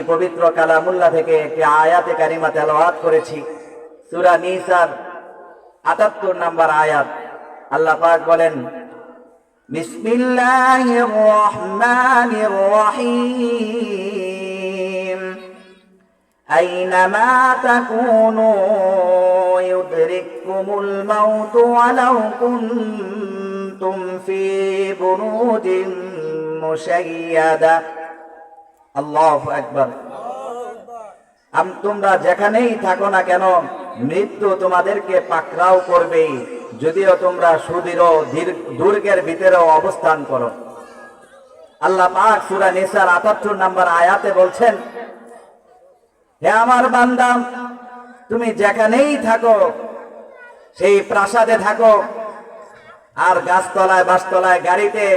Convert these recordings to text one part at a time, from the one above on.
পবিত্র কালামুল্লাহ থেকে একটি আয়াতে কারিমা তেলাওয়াত করেছি। সূরা নিসার ৭৮ নম্বর আয়াত। আল্লাহ পাক বলেন, বিসমিল্লাহির রহমানির রহিম, আইনামা তাকুনু ইউদরিকুমুল মাউত ওয়ালাউ কুনতুম ফি বুরুজিন মুশাইয়াদা। আল্লাহু আকবার। তোমরা যেখানেই থাকো না কেন মৃত্যু তোমাদেরকে পাকড়াও করবে, যদিও তোমরা সুদৃঢ় দুর্গের ভিতরেও অবস্থান করো। আল্লাহ পাক সূরা নিসার ৭৮ নম্বর আয়াতে বলছেন, হে আমার বান্দা, তুমি যেখানেই থাকো, সেই প্রাসাদে থাকো, আর গাছতলায় বাসতলায়, গাড়িতে,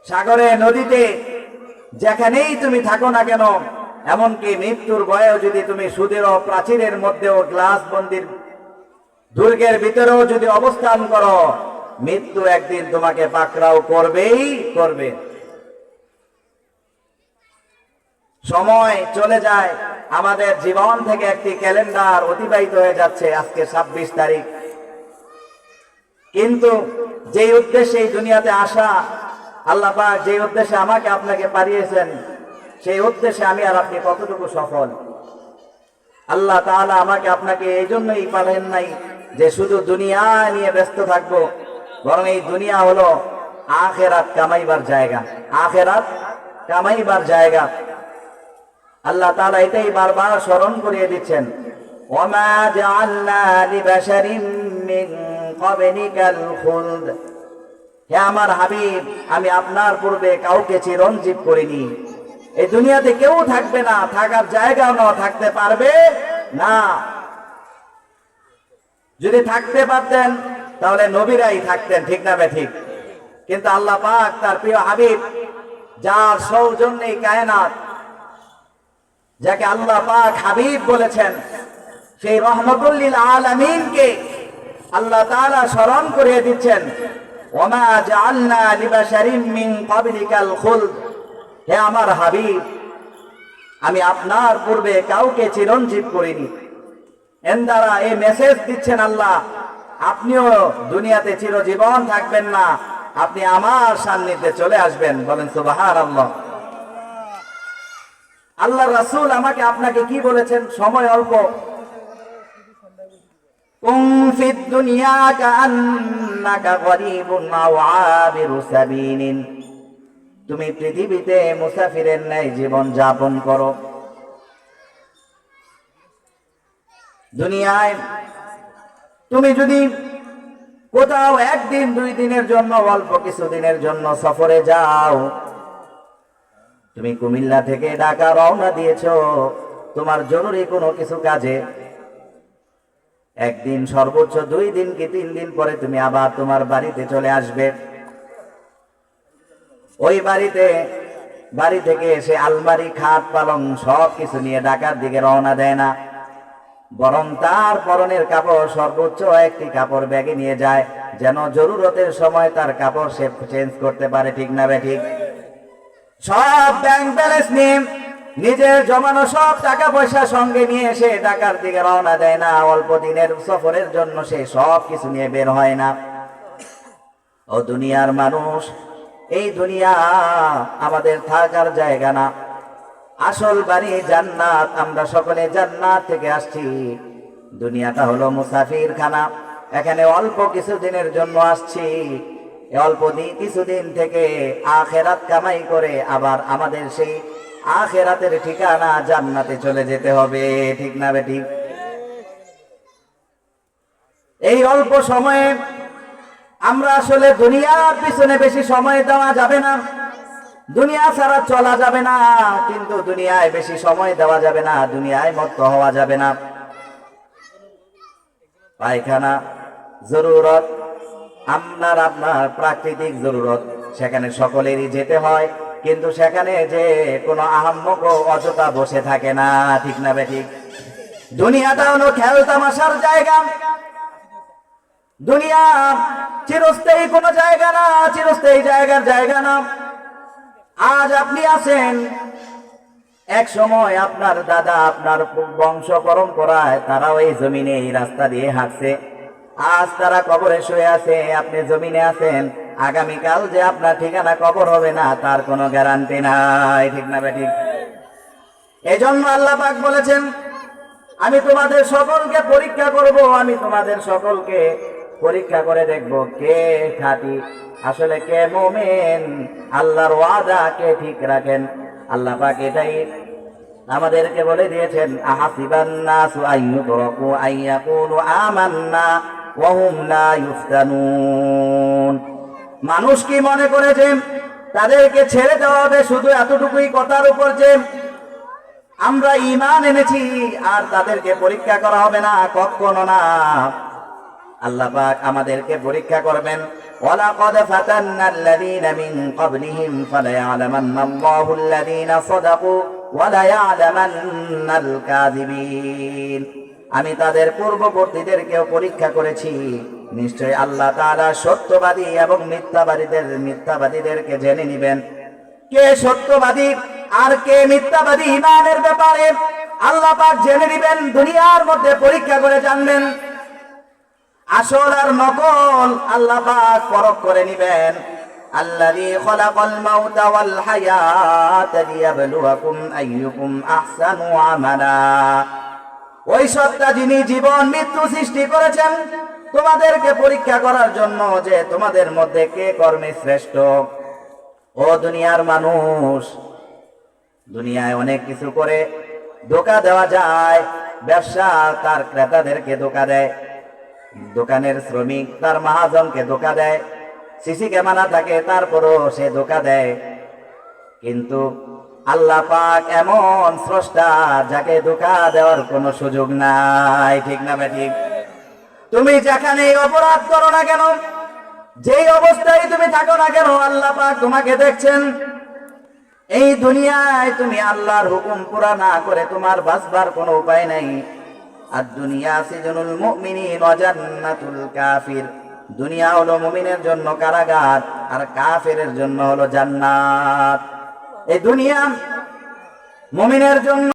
সাগরে, নদীতে, যেখানেই তুমি থাকো না কেন, এমনকি মৃত্যুর ভয়েও যদি তুমি সুদৃঢ় প্রাচীরের মধ্যেও গ্লাস বন্দির দুর্গের ভিতরেও যদি অবস্থান করো, মৃত্যু একদিন তোমাকে পাকড়াও করবেই করবে। সময় চলে যায়, আমাদের জীবন থেকে একটি ক্যালেন্ডার অতিবাহিত হয়ে যাচ্ছে। আজকে ২৬ তারিখ। কিন্তু যেই উদ্দেশ্যে এই দুনিয়াতে আসা, আল্লাহ পাক যে উদ্দেশ্যে আমাকে আপনাকে পাঠিয়েছেন, সেই উদ্দেশ্যে আমি আর আপনি কতটুকু সফল? আল্লাহ তাআলা আমাকে আপনাকে এই জন্যই পাঠান নাই যে শুধু দুনিয়া নিয়ে ব্যস্ত থাকবো, বরং এই দুনিয়া হলো আখিরাত কামাইবার জায়গা। আখিরাত কামাইবার জায়গা। আল্লাহ তাআলা এটাই বারবার স্মরণ করিয়ে দিচ্ছেন, ওয়ামা জাআলনা লিবাশারিন মিন ক্বাবলিকাল খুলদ। হে আমার হাবিব, আমি আপনার পূর্বে কাউকে চিরঞ্জীব করিনি। এই দুনিয়াতে কেউ থাকবে না, থাকার জায়গাও না, থাকতে পারবে না। যদি থাকতে পারতেন তাহলে নবীরাই থাকতেন, ঠিক না ঠিক? কিন্তু আল্লাহ পাক তার প্রিয় হাবিব, যার সৌজন্যেই কায়নাত, যাকে আল্লাহ পাক হাবিব বলেছেন, সেই রহমতুল লিল আলামিনকে আল্লাহ তাআলা স্মরণ করিয়ে দিচ্ছেন, ওমা জাআলনা লিবাশারিন মিন ক্বাবলিকাল খুলদ। হে আমার হাবিব, আমি আপনার পূর্বে কাউকে চিরঞ্জীব করিনি। এর দ্বারা এই মেসেজ দিচ্ছেন আল্লাহ, আপনিও দুনিয়াতে চিরজীবন থাকবেন না, আপনি আমার সান্নিধ্যে চলে আসবেন। বলেন সুবহানাল্লাহ। আল্লাহ রাসূল আমাকে আপনাকে কি বলেছেন? সময় অল্প। কুন ফিদ দুনিয়া কাআন্নাকা গরীবুন আও আবিরু সাবিলিন। তুমি পৃথিবীতে মুসাফিরের ন্যায় জীবন যাপন করো। দুনিয়ায় তুমি যদি কোথাও একদিন, ২ দিনের জন্য, অল্প কিছু দিনের জন্য সফরে যাও, তুমি কুমিল্লা থেকে ঢাকা রওনা দিয়েছো তোমার জরুরি কোনো কিছু কাজে, একদিন সর্বোচ্চ ২ দিন কি ৩ দিন পরে তুমি আবার তোমার বাড়িতে চলে আসবে। ওই বাড়ি থেকে এসে আলমারি, খাট, পালং সব কিছু নিয়ে ঢাকার দিকে রওনা দেয় না, বরং তার পরনের কাপড় সর্বোচ্চ একটি কাপড় ব্যাগে নিয়ে যায়, যেন জরুরতের সময় তার কাপড় সে চেঞ্জ করতে পারে, ঠিক না ঠিক? সব ব্যাংক ব্যালেন্স নিয়ে, নিজের জমানো সব টাকা পয়সা সঙ্গে নিয়ে এসে ঢাকার দিকে রওনা দেয় না। অল্প দিনের সফরের জন্য সে সব কিছু নিয়ে বের হয় না। ও দুনিয়ার মানুষ, এই দুনিয়া আমাদের থাকার জায়গা না, আসল বাড়ি জান্নাত। আমরা সকলে জান্নাত থেকে আসছি। দুনিয়াটা হলো মুসাফির খানা। এখানে অল্প কিছুদিনের জন্য আসছি। অল্প কিছুদিন থেকে আখিরাত কামাই করে আবার আমাদের সেই আখিরাতের ঠিকানা জান্নাতে চলে যেতে হবে, ঠিক না বেঠিক? এই অল্প সময়ে আমরা আসলে দুনিয়ার পিছনে বেশি সময় দেওয়া যাবে না। দুনিয়া ছাড়া চলা যাবে না, কিন্তু দুনিয়ায় বেশি সময় দেওয়া যাবে না, দুনিয়ায় মত্ত হওয়া যাবে না। পায়খানা জরুরত, আপনার প্রাকৃতিক জরুরত, সেখানে সকলেরই যেতে হয়, কিন্তু সেখানে যে কোনো আহাম্মক অযথা বসে থাকে না, ঠিক না বেঠিক? দুনিয়াটা হলো খেল তামাশার জায়গা। দুনিয়া চিরস্থায়ী কোনো জায়গা না, চিরস্থায়ী জায়গার জায়গা না। আজ আপনি আছেন, এক সময় আপনার দাদা, আপনার বংশ পরম্পরায় তারাও এই জমিনে এই রাস্তা দিয়ে হাঁটছে। আজ তারা কবরে শুয়ে আছে, আপনি জমিনে আছেন। আগামীকাল যে আপনার ঠিকানা কবর হবে না তার কোনো গ্যারান্টি নাই, ঠিক না বেঠিক? এই জন্য আল্লাহ পাক বলেছেন, আমি তোমাদের সকলকে পরীক্ষা করব, আমি তোমাদের সকলকে পরীক্ষা করে দেখব কে খাঁটি, আসলে কে মুমিন, আল্লাহর ওয়াদা কে ঠিক রাখেন। আল্লাহ পাক এটাই আমাদেরকে বলে দিয়েছেন, আহাসিবান নাসু আইয়ুতরাকু আইয়াকুলু আমান্না ওয়া হুম লা ইফতানুন। মানুষ কি মনে করেছে তাদেরকে ছেড়ে দেওয়া হবে শুধু এতটুকুই কথার উপর যে আমরা ঈমান এনেছি আর তাদেরকে পরীক্ষা করা হবে না? কখনো না। আল্লাহ পাক আমাদেরকে পরীক্ষা করবেন। ওয়ালাকাদ ফাতান্নাল্লাযীনা মিন ক্বাবলিহিম ফালায়ালামান্নাল্লাহু আল্লাযীনা সাদাকু ওয়া লায়ালামান্নাল কাযিবিন। আমি তাদের পূর্ববর্তীদেরকেও পরীক্ষা করেছি, নিশ্চয় আল্লাহ তাআলা সত্যবাদী এবং মিথ্যাবাদীদেরকে জেনে নেবেন। কে সত্যবাদী আর কে মিথ্যাবাদী ঈমানের ব্যাপারে আল্লাহ পাক জেনে নেবেন, দুনিয়ার মধ্যে পরীক্ষা করে জানবেন। আসল আর নকল আল্লাহ পাক পরখ করে নেবেন। আল্লাযী খালাকাল মাউতা ওয়াল হায়াতা লিয়াবলুয়াকুম আইয়ুকুম আহসানু আমালা। ওই সত্তা যিনি জীবন মৃত্যু সৃষ্টি করেছেন তোমাদেরকে পরীক্ষা করার জন্য যে তোমাদের মধ্যে কে কর্মে শ্রেষ্ঠ। ও দুনিয়ার মানুষ, দুনিয়ায় অনেক কিছু করে ধোঁকা দেওয়া যায়। ব্যবসা তার ক্রেতাদেরকে ধোঁকা দেয়, দোকানের শ্রমিক তার মহাজনকে ধোঁকা দেয়, সিসি ক্যামেরা থাকে তারপরও সে ধোঁকা দেয়। কিন্তু আল্লাহ পাক এমন স্রষ্টা যাকে ধোঁকা দেওয়ার কোনো সুযোগ নাই, ঠিক না বেঠিক? তুমি যেখানে অপরাধ করো না কেন, যেই অবস্থায় তুমি থাকো না কেন, আল্লাহ পাক তোমাকে দেখছেন। এই দুনিয়ায় তুমি আল্লাহর হুকুম পুরা না করে তোমার বাঁচবার কোনো উপায় নাই। আর দুনিয়া সিজনুল মুমিনিন ওয়া জান্নাতুল কাফির। দুনিয়া হলো মুমিনের জন্য কারাগার, আর কাফেরের জন্য হলো জান্নাত। এই দুনিয়া মুমিনের জন্য